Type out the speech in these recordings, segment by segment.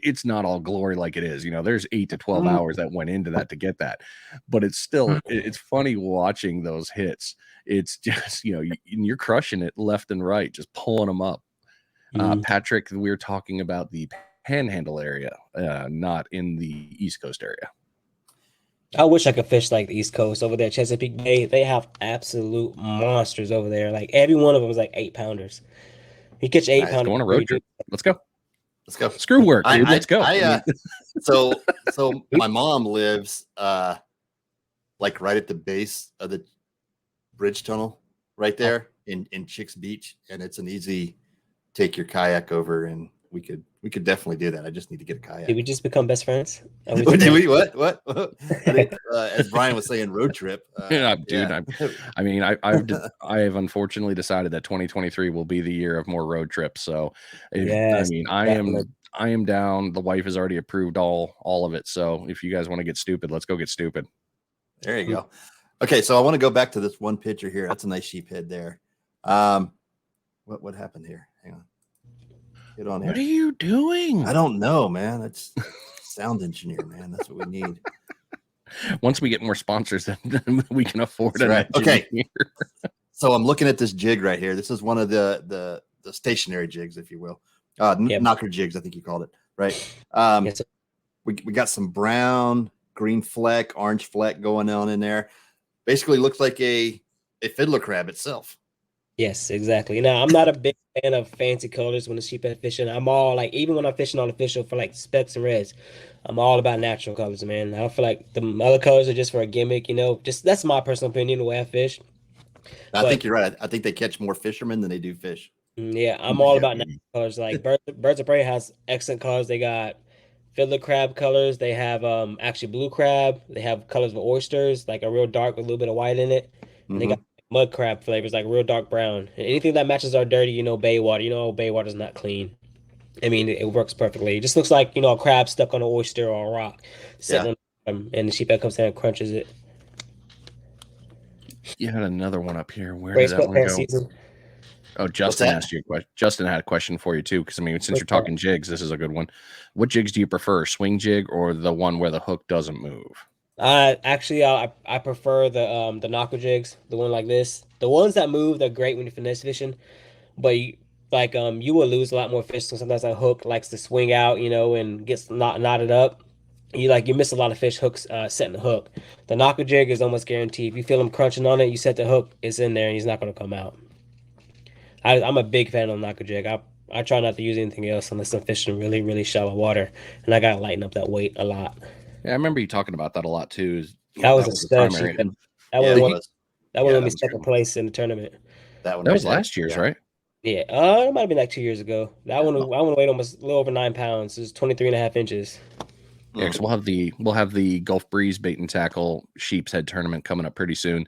it's not all glory like it is. There's 8 to 12 hours that went into that to get that, but it's still it's funny watching those hits. It's just you're crushing it left and right, just pulling them up. Patrick, we were talking about the Panhandle area, not in the East Coast area. I wish I could fish like the East Coast over there, Chesapeake Bay. They have absolute monsters over there. Like every one of them is like 8-pounders. You catch eight Nice. pounders. Go on a road trip. Let's go. Let's go. Screw work, dude. Let's go. So my mom lives like right at the base of the bridge tunnel, right there in Chicks Beach, and it's an easy take your kayak over, and we could definitely do that. I just need to get a kayak. Did we just become best friends? Did we? What? As Brian was saying, road trip. Dude. Yeah. I have unfortunately decided that 2023 will be the year of more road trips. So, I am down. The wife has already approved all of it. So, if you guys want to get stupid, let's go get stupid. There you go. Okay, so I want to go back to this one picture here. That's a nice sheephead there. What happened here? Hang on. Get on here. What are you doing? I don't know, man. That's sound engineer, man. That's what we need. Once we get more sponsors, then we can afford it. Right. Okay. So I'm looking at this jig right here. This is one of the stationary jigs, if you will. Knocker jigs, I think you called it. Right. Yes. We got some brown, green fleck, orange fleck going on in there. Basically looks like a fiddler crab itself. Yes, exactly. Now, I'm not a big fan of fancy colors when it's sheephead fishing. I'm all like, even when I'm fishing artificial for like specks and reds, I'm all about natural colors, man. I don't feel like the other colors are just for a gimmick, Just that's my personal opinion, the way I fish. I think you're right. I think they catch more fishermen than they do fish. Yeah, I'm all about natural colors. Like Birds of Prey has excellent colors. They got fiddler crab colors. They have actually blue crab. They have colors of oysters, like a real dark with a little bit of white in it. And they got mud crab flavors, like real dark brown. And anything that matches our dirty, bay water. Bay water is not clean. I mean, it works perfectly. It just looks like, a crab stuck on an oyster or a rock, sitting on, and the sheephead comes down and crunches it. You had another one up here. Where did that one go? Season. Oh, Justin asked you a question. Justin had a question for you too, because since you're talking jigs, this is a good one. What jigs do you prefer, swing jig or the one where the hook doesn't move? Actually, I prefer the knocker jigs, the one like this. The ones that move, they're great when you're finesse fishing, but you will lose a lot more fish. So sometimes that hook likes to swing out, and gets knotted up. You miss a lot of fish hooks setting the hook. The knocker jig is almost guaranteed. If you feel him crunching on it, you set the hook, it's in there, and he's not going to come out. I'm a big fan of the knocker jig. I try not to use anything else unless I'm fishing really, really shallow water, and I gotta lighten up that weight a lot. Yeah, I remember you talking about that a lot too. That was a stud. That one me second place in the tournament. That was last year's, right? Yeah, it might have been like 2 years ago. That one weighed almost a little over 9 pounds. It was 23.5 inches. Yeah, because we'll have the Gulf Breeze Bait and Tackle Sheep's Head tournament coming up pretty soon.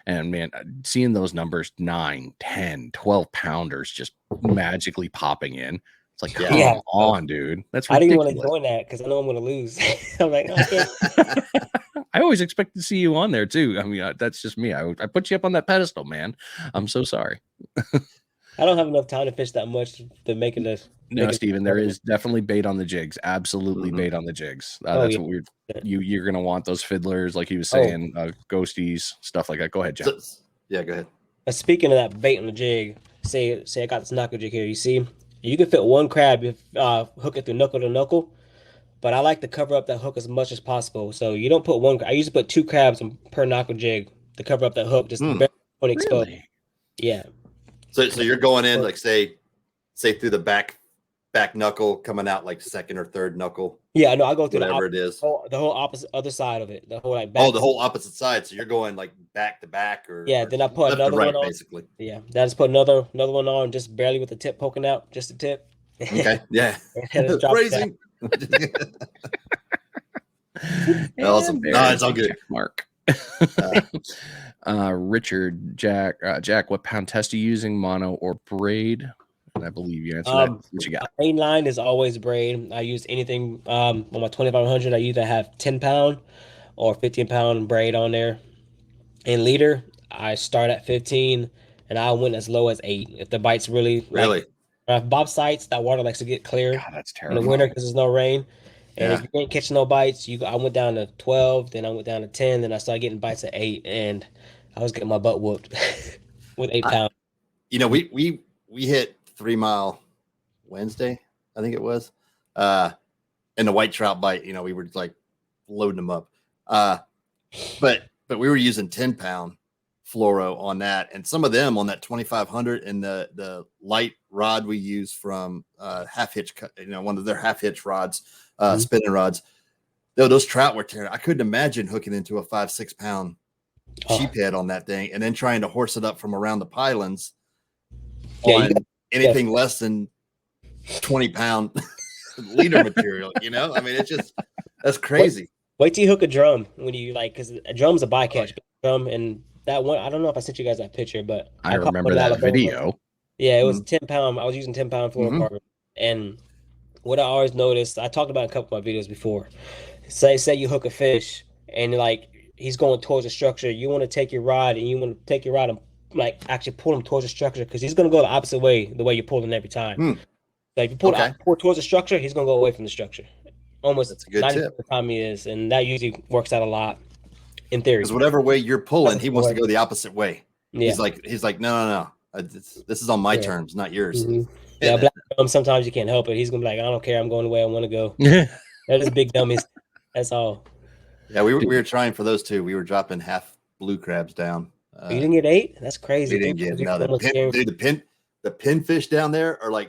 And man, seeing those numbers 9, 10, 12 pounders just magically popping in. It's like, come on, dude. That's ridiculous. I didn't want to join that because I know I'm going to lose. I'm like, okay. I always expect to see you on there too. I mean, that's just me. I put you up on that pedestal, man. I'm so sorry. I don't have enough time to fish that much to make it. No, Steven, there is definitely bait on the jigs. Absolutely bait on the jigs. That's what you're going to want, those fiddlers, like he was saying, ghosties, stuff like that. Go ahead, John. Yeah, go ahead. Speaking of that bait on the jig, say I got this knocker jig here. You see, you can fit one crab if hook it through knuckle to knuckle, but I like to cover up that hook as much as possible. So you don't put one. I usually put 2 crabs per knuckle jig to cover up that hook, just barely exposed. Really? Yeah. So you're going in like say through the back knuckle, coming out like second or third knuckle. Yeah, no, I go through whatever it is. The whole opposite other side of it. The whole back. Oh, the whole opposite side. So you're going like back to back, or then I put another one on. Basically. Yeah, then I just put another one on, just barely with the tip poking out, just the tip. Okay. Yeah. Phrasing. Awesome. No, it's all good. Mark. Richard, Jack, what pound test are you using, mono or braid? And I believe you answered that. What you got? Main line is always braid. I use anything on my 2500. I either have 10 pound or 15 pound braid on there. And leader, I start at 15 and I went as low as 8. If the bite's really Bob sites, that water likes to get clear God, that's in the winter terrifying. because there's no rain. And if Yeah. you ain't catching no bites, I went down to 12, then I went down to 10, then I started getting bites at 8, and I was getting my butt whooped with 8 pounds. We hit 3 Mile Wednesday, I think it was. And the white trout bite, we were like loading them up. But we were using 10-pound fluoro on that, and some of them on that 2500 and the light rod we use from half hitch, one of their half hitch rods, spinning rods. Though those trout were tearing. I couldn't imagine hooking into a 5-6 pound sheephead on that thing and then trying to horse it up from around the pylons on anything less than 20-pound leader material. I mean, it's just, that's crazy. Wait till you hook a drum when you because a drum's a bycatch drum, and that one, I don't know if I sent you guys that picture, but I remember that video. Yeah, it was 10-pound. I was using 10-pound fluorocarbon, and what I always noticed, I talked about in a couple of my videos before. Say you hook a fish and he's going towards the structure. You want to take your rod and actually pull him towards the structure because he's going to go the opposite way, the way you're pulling every time. Like if you pull towards the structure, he's going to go away from the structure. Almost 90% of the time he is, and that usually works out a lot in theory. Because whatever way you're pulling, he wants to go the opposite way. Yeah. He's like, no. This is on my terms, not yours. Mm-hmm. Yeah, black sometimes you can't help it. He's gonna be like, I don't care, I'm going the way I want to go. They're just big dummies. That's all. Yeah, we were trying for those too. We were dropping half blue crabs down. You didn't get 8? That's crazy. We didn't get the pinfish down there are like